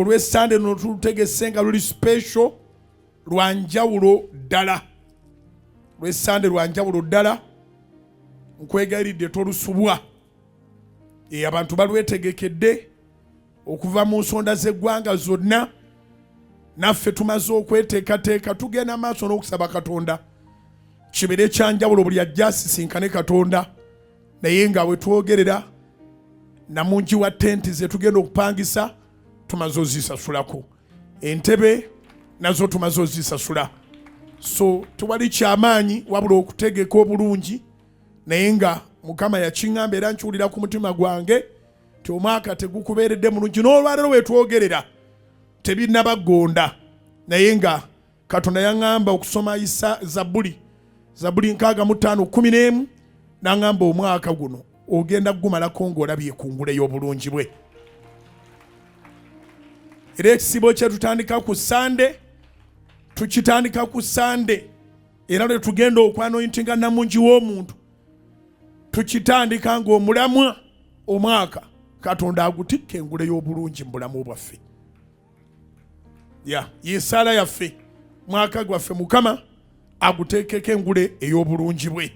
olw'essande luno tulutegese nga luli special lwa njawulo ddala. Olw'essande lwa njawulo ddala nkwegayiridde tolusubwa. Abantu balwetegekedde okuva mu nsonda z'eggwanga zonna. Naffe tumaze okweteekateeka tugenda maaso n'okusaba Katonda kibere kya njawulo buli ajja asisinkane Katonda. Naye nga we twogerera namungi wa tenti ze tugenda okupangisa tumaze ozisasulako. Entebe nazo tumaze ozisasula. So tewali kyamaanyi wabula okutegeka obulungi, naye nga Mukama yakiŋŋamba era nkiwulira ku mutima gwange ti omwaka tegukubeeredde mulungi. N'olwaleero wetwogerera tebinnabagonda, naye nga Katonda yaŋŋamba okusoma Zabbuli 65:11 n'aŋŋamba omwaka guno ogenda gumalako ng'olabye kungule y'obulungi bwe. Era ekisibo kye tutandika ku Sande, tukitandika ku Sande, era lwe tugenda okwanointinga namungi w'omuntu tukitandika ng'omulamwa omwaka Katonda agutikke engule y'obulungi mu bulamu bwaffe. Yesaala yaffe mwaka gwaffe Mukama aguteekeko engule ey'obulungi bwe.